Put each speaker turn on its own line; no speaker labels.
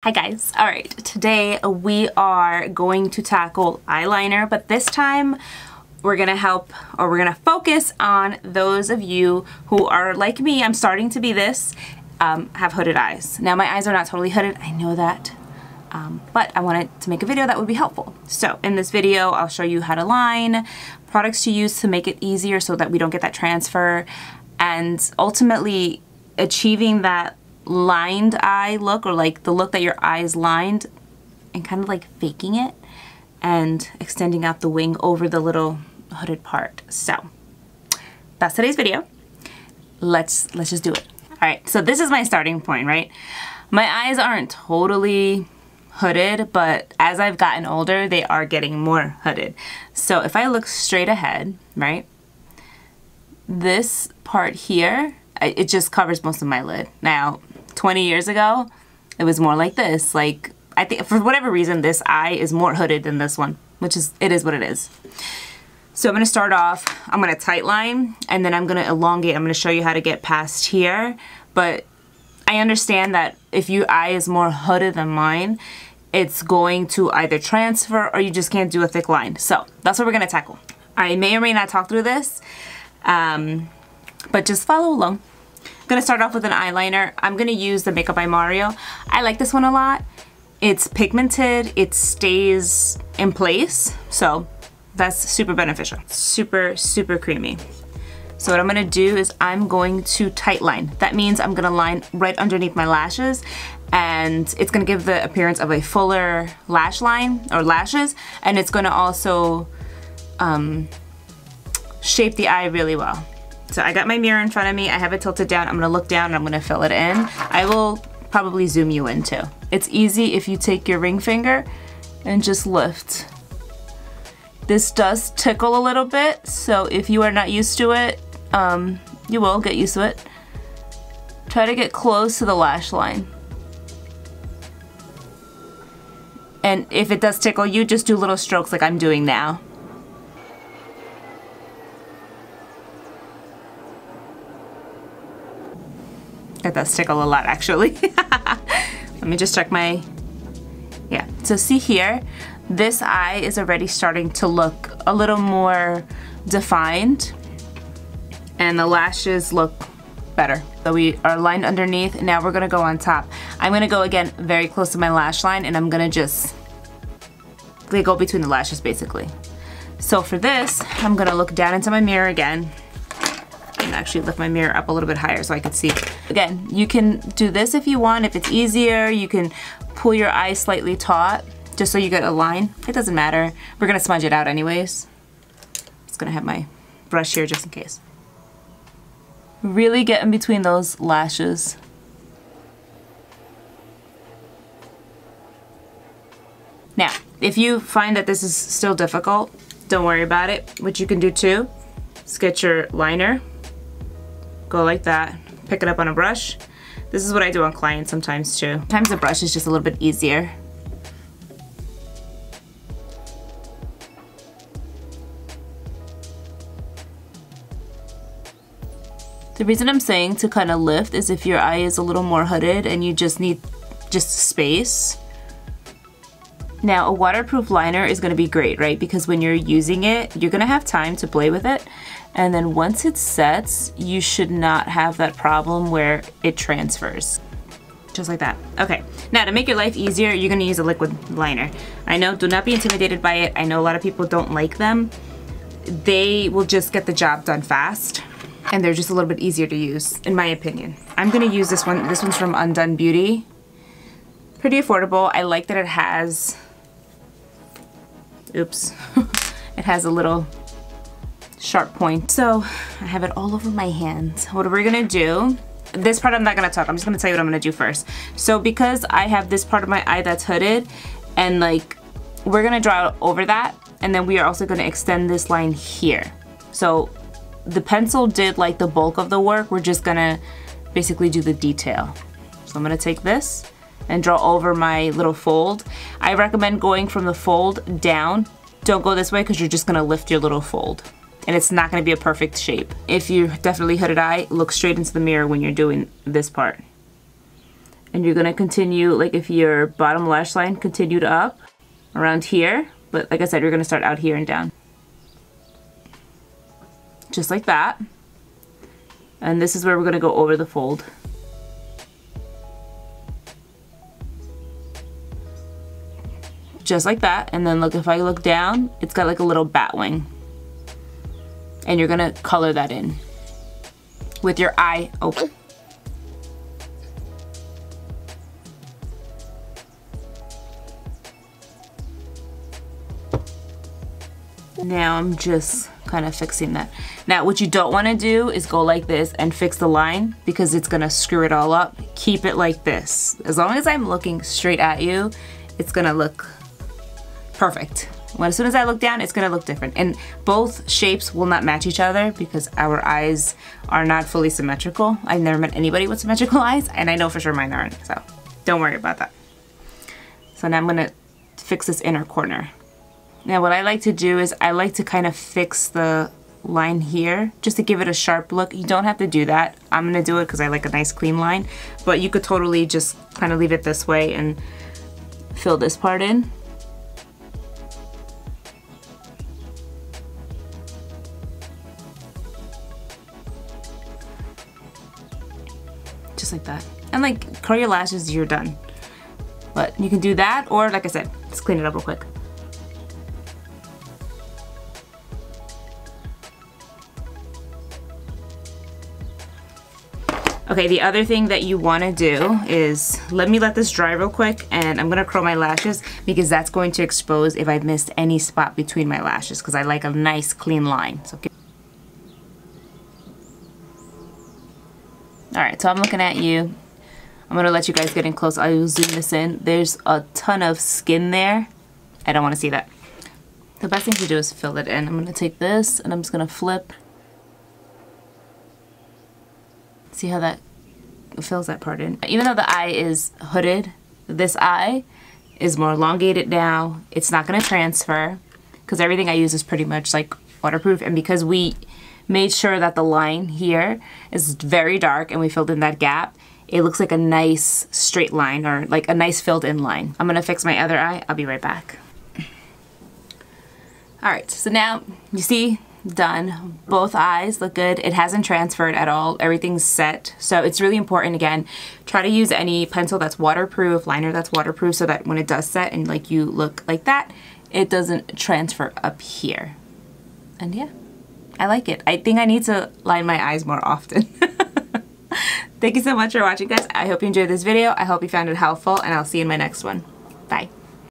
Hi guys. Alright, today we are going to tackle eyeliner, but this time we're gonna focus on those of you who are like me. I'm starting to be this, have hooded eyes. Now my eyes are not totally hooded, I know that, but I wanted to make a video that would be helpful. So in this video I'll show you how to line, products to use to make it easier so that we don't get that transfer, and ultimately achieving that lined eye look, or like the look that your eye is lined, and kind of like faking it and extending out the wing over the little hooded part. So that's today's video. Let's just do it. All right, so this is my starting point, right? My eyes aren't totally hooded, but as I've gotten older they are getting more hooded. So if I look straight ahead, right, this part here, it just covers most of my lid. Now 20 years ago, it was more like this. Like, I think for whatever reason, this eye is more hooded than this one, which is, it is what it is. So I'm gonna start off, I'm gonna tight line, and then I'm gonna elongate. I'm gonna show you how to get past here, but I understand that if your eye is more hooded than mine, it's going to either transfer or you just can't do a thick line. So that's what we're gonna tackle. I may or may not talk through this, but just follow along. I'm gonna start off with an eyeliner. I'm gonna use the Makeup by Mario. I like this one a lot. It's pigmented, it stays in place, so that's super beneficial. Super, super creamy. So what I'm gonna do is I'm going to tight line. That means I'm gonna line right underneath my lashes, and it's gonna give the appearance of a fuller lash line, or lashes, and it's gonna also shape the eye really well. So I got my mirror in front of me, I have it tilted down, I'm gonna look down and I'm gonna fill it in. I will probably zoom you in too. It's easy if you take your ring finger and just lift. This does tickle a little bit, so if you are not used to it, you will get used to it. Try to get close to the lash line. And if it does tickle you, just do little strokes like I'm doing now. It does tickle a lot, actually. Let me just check my, yeah. So see here, this eye is already starting to look a little more defined, and the lashes look better. So we are lined underneath, now we're gonna go on top. I'm gonna go again very close to my lash line, and I'm gonna just, they go between the lashes basically. So for this, I'm gonna look down into my mirror again, and actually lift my mirror up a little bit higher so I can see. Again, you can do this if you want. If it's easier, you can pull your eye slightly taut just so you get a line. It doesn't matter. We're gonna smudge it out anyways. Just gonna have my brush here just in case. Really get in between those lashes. Now, if you find that this is still difficult, don't worry about it. What you can do too is get your liner, go like that, pick it up on a brush. This is what I do on clients sometimes too. Sometimes the brush is just a little bit easier. The reason I'm saying to kind of lift is if your eye is a little more hooded and you just need space. Now a waterproof liner is gonna be great, right? Because when you're using it, you're gonna have time to play with it. And then once it sets, you should not have that problem where it transfers. Just like that. Okay, now to make your life easier, you're gonna use a liquid liner. I know, do not be intimidated by it. I know a lot of people don't like them. They will just get the job done fast, and they're just a little bit easier to use, in my opinion. I'm gonna use this one. This one's from Undone Beauty. Pretty affordable. I like that it has, oops, it has a little sharp point. So I have it all over my hands. What we're gonna do, this part I'm not gonna talk, I'm just gonna tell you what I'm gonna do first. So because I have this part of my eye that's hooded, and like, we're gonna draw over that, and then we are also gonna extend this line here. So the pencil did like the bulk of the work, we're just gonna basically do the detail. So I'm gonna take this and draw over my little fold. I recommend going from the fold down. Don't go this way because you're just gonna lift your little fold, and it's not gonna be a perfect shape. If you're definitely hooded eye, look straight into the mirror when you're doing this part. And you're gonna continue, like if your bottom lash line continued up around here, but like I said, you're gonna start out here and down. Just like that. And this is where we're gonna go over the fold. Just like that. And then look, if I look down, it's got like a little bat wing. And you're gonna color that in with your eye open. Now I'm just kind of fixing that. Now what you don't want to do is go like this and fix the line because it's gonna screw it all up. Keep it like this. As long as I'm looking straight at you, it's gonna look perfect. As soon as I look down, it's gonna look different. And both shapes will not match each other because our eyes are not fully symmetrical. I've never met anybody with symmetrical eyes, and I know for sure mine aren't, so don't worry about that. So now I'm gonna fix this inner corner. Now what I like to do is I like to kind of fix the line here just to give it a sharp look. You don't have to do that. I'm gonna do it because I like a nice clean line, but you could totally just kind of leave it this way and fill this part in. Just like that. And like curl your lashes, you're done. But you can do that, or like I said, let's clean it up real quick. Okay, the other thing that you want to do is, let this dry real quick, and I'm going to curl my lashes because that's going to expose if I missed any spot between my lashes because I like a nice clean line. So, alright, so I'm looking at you. I'm going to let you guys get in close. I will zoom this in. There's a ton of skin there. I don't want to see that. The best thing to do is fill it in. I'm going to take this and I'm just going to flip. See how that fills that part in. Even though the eye is hooded, this eye is more elongated now. It's not going to transfer because everything I use is pretty much like waterproof, and because we made sure that the line here is very dark and we filled in that gap, it looks like a nice straight line, or like a nice filled in line. I'm going to fix my other eye. I'll be right back. Alright, so now you see, done. Both eyes look good. It hasn't transferred at all. Everything's set. So it's really important, again, try to use any pencil that's waterproof, liner that's waterproof, so that when it does set and like you look like that, it doesn't transfer up here. And yeah, I like it. I think I need to line my eyes more often. Thank you so much for watching, guys. I hope you enjoyed this video. I hope you found it helpful, and I'll see you in my next one. Bye.